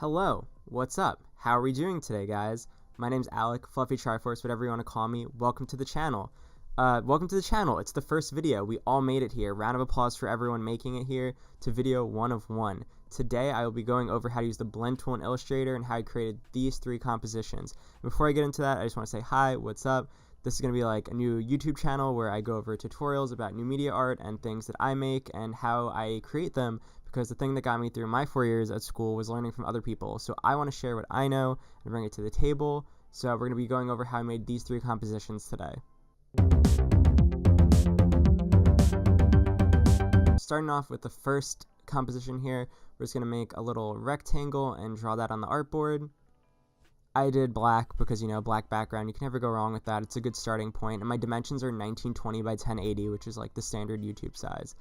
Hello, what's up? How are we doing today, guys? My name's Alec, Fluffytriforce, whatever you want to call me. Welcome to the channel. It's the first video. We all made it here. Round of applause for everyone making it here to video 1 of 1. Today, I will be going over how to use the blend tool in Illustrator and how I created these 3 compositions. Before I get into that, I just want to say hi, what's up? This is going to be like a new YouTube channel where I go over tutorials about new media art and things that I make and how I create them, because the thing that got me through my 4 years at school was learning from other people. So I want to share what I know and bring it to the table. So we're going to be going over how I made these 3 compositions today. Starting off with the first composition here, we're just going to make a little rectangle and draw that on the artboard. I did black because, black background, you can never go wrong with that. It's a good starting point. And my dimensions are 1920 by 1080, which is like the standard YouTube size.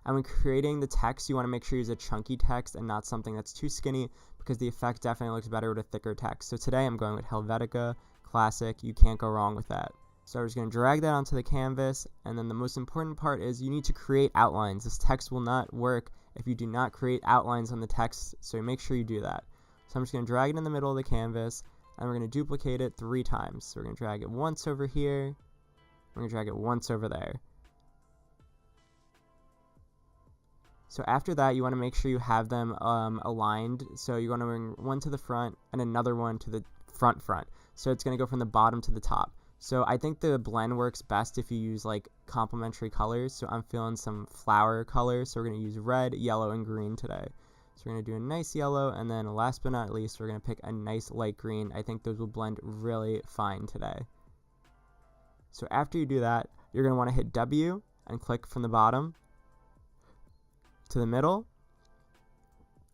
And when creating the text, you want to make sure you use a chunky text and not something that's too skinny, because the effect definitely looks better with a thicker text. So today I'm going with Helvetica Classic. You can't go wrong with that. So I'm just going to drag that onto the canvas, and then the most important part is you need to create outlines. This text will not work if you do not create outlines on the text, so make sure you do that. So I'm just going to drag it in the middle of the canvas, and we're going to duplicate it 3 times. So we're going to drag it once over here, we're going to drag it once over there. So after that, you want to make sure you have them aligned. So you want to bring one to the front and another one to the front. So it's going to go from the bottom to the top. So I think the blend works best if you use like complementary colors. So I'm feeling some flower colors. So we're going to use red, yellow, and green today. So we're going to do a nice yellow, and then last but not least, we're going to pick a nice light green. I think those will blend really fine today. So after you do that, you're going to want to hit W and click from the bottom to the middle,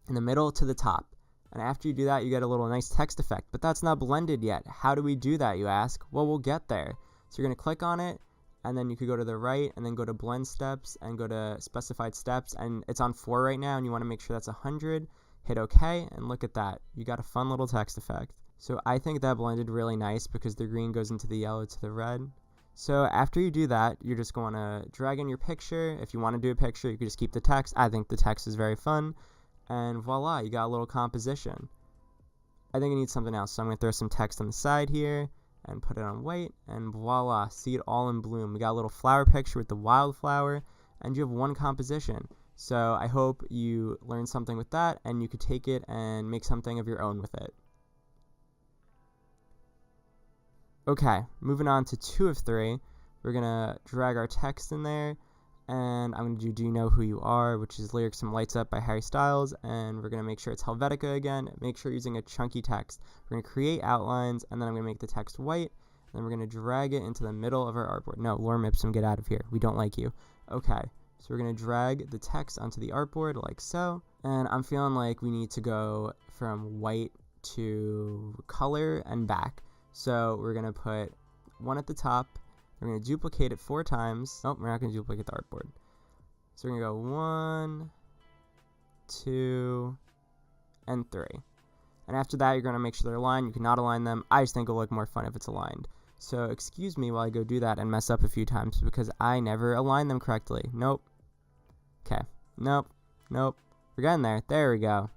and the middle to the top. And after you do that, you get a little nice text effect, but that's not blended yet. How do we do that, you ask? Well, we'll get there. So you're going to click on it, and then you could go to the right, and then go to blend steps, and go to specified steps, and it's on 4 right now, and you want to make sure that's 100. Hit OK, and look at that. You got a fun little text effect. So I think that blended really nice because the green goes into the yellow to the red. So after you do that, you're just going to drag in your picture. If you want to do a picture, you can just keep the text. I think the text is very fun. And voila, you got a little composition. I think I need something else, so I'm going to throw some text on the side here and put it on white, and voila, see it all in bloom. We got a little flower picture with the wildflower, and you have one composition. So I hope you learned something with that, and you could take it and make something of your own with it. Okay, moving on to 2 of 3. We're going to drag our text in there, and I'm going to do You Know Who You Are, which is Lyrics from Lights Up by Harry Styles, and we're going to make sure it's Helvetica again. Make sure you're using a chunky text. We're going to create outlines, and then I'm going to make the text white, and then we're going to drag it into the middle of our artboard. No, Lorem Ipsum, get out of here. We don't like you. Okay, so we're going to drag the text onto the artboard like so, and I'm feeling like we need to go from white to color and back. So we're going to put 1 at the top. We're going to duplicate it 4 times. Nope, we're not going to duplicate the artboard. So we're going to go 1, 2, and 3. And after that, you're going to make sure they're aligned. You cannot align them. I just think it'll look more fun if it's aligned. So excuse me while I go do that and mess up a few times, because I never align them correctly. Nope. Okay. Nope. Nope. We're getting there. There we go.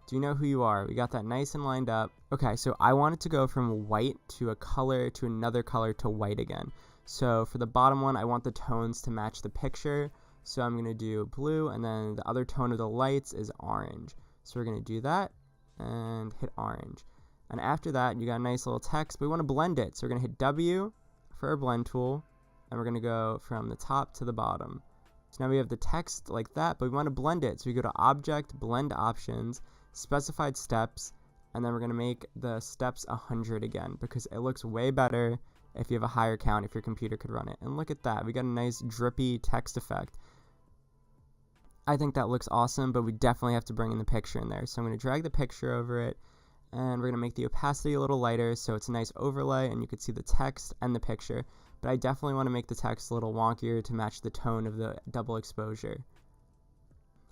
Do you know who you are? We got that nice and lined up. Okay, so I want it to go from white to a color to another color to white again. So for the bottom one, I want the tones to match the picture. So I'm going to do blue, and then the other tone of the lights is orange. So we're going to do that and hit orange. And after that, you got a nice little text, but we want to blend it. So we're going to hit W for our blend tool, and we're going to go from the top to the bottom. So now we have the text like that, but we want to blend it. So we go to Object, Blend Options, Specified Steps, and then we're going to make the steps 100 again, because it looks way better if you have a higher count, if your computer could run it. And look at that, we got a nice drippy text effect. I think that looks awesome, but we definitely have to bring in the picture in there. So I'm going to drag the picture over it, and we're going to make the opacity a little lighter so it's a nice overlay and you can see the text and the picture. But I definitely want to make the text a little wonkier to match the tone of the double exposure.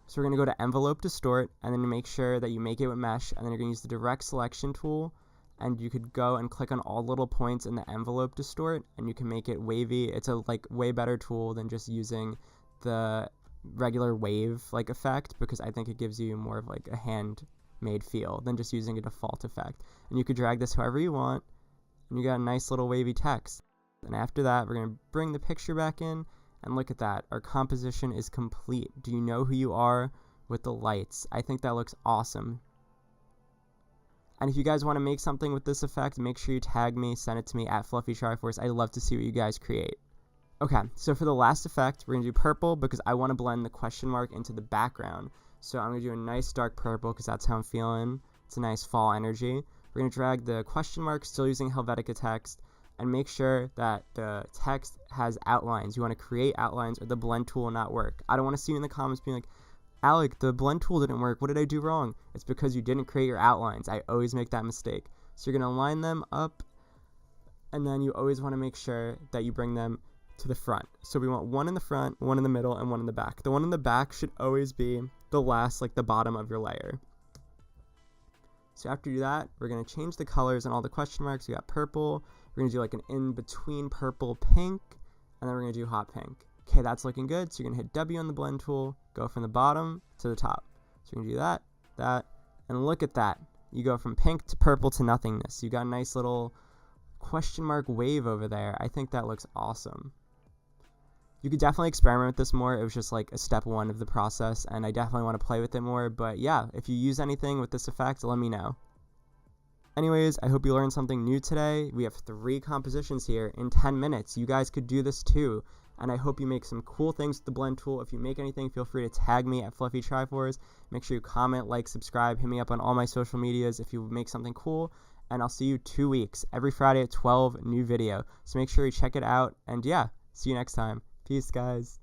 So we're going to go to Envelope Distort, and then make sure that you make it with Mesh, and then you're going to use the Direct Selection tool, and you could go and click on all little points in the Envelope Distort, and you can make it wavy. It's a way better tool than just using the regular wave effect, because I think it gives you more of a hand made feel than just using a default effect. And you could drag this however you want, and you got a nice little wavy text. And after that, we're going to bring the picture back in, and look at that. Our composition is complete. Do you know who you are with the lights? I think that looks awesome. And if you guys want to make something with this effect, make sure you tag me, send it to me at Fluffytriforce. I'd love to see what you guys create. Okay, so for the last effect, we're going to do purple because I want to blend the question mark into the background. So I'm going to do a nice dark purple because that's how I'm feeling. It's a nice fall energy. We're going to drag the question mark, still using Helvetica text, and make sure that the text has outlines. You want to create outlines or the blend tool will not work. I don't want to see you in the comments being like, Alec, the blend tool didn't work. What did I do wrong? It's because you didn't create your outlines. I always make that mistake. So you're going to line them up, and then you always want to make sure that you bring them to the front. So we want one in the front, one in the middle, and one in the back. The one in the back should always be the last, like the bottom of your layer. So after you do that, we're going to change the colors and all the question marks. We got purple. We're going to do like an in-between purple pink, and then we're going to do hot pink. Okay, that's looking good. So you're going to hit W on the blend tool, go from the bottom to the top. So you're going to do that, and look at that. You go from pink to purple to nothingness. You got a nice little question mark wave over there. I think that looks awesome. You could definitely experiment with this more. It was just like a step one of the process, and I definitely want to play with it more. But yeah, if you use anything with this effect, let me know. Anyways, I hope you learned something new today. We have 3 compositions here in 10 minutes. You guys could do this too. And I hope you make some cool things with the blend tool. If you make anything, feel free to tag me at Fluffytriforce. Make sure you comment, like, subscribe, hit me up on all my social medias if you make something cool. And I'll see you 2 weeks. Every Friday at 12, new video. So make sure you check it out. And yeah, see you next time. Peace, guys.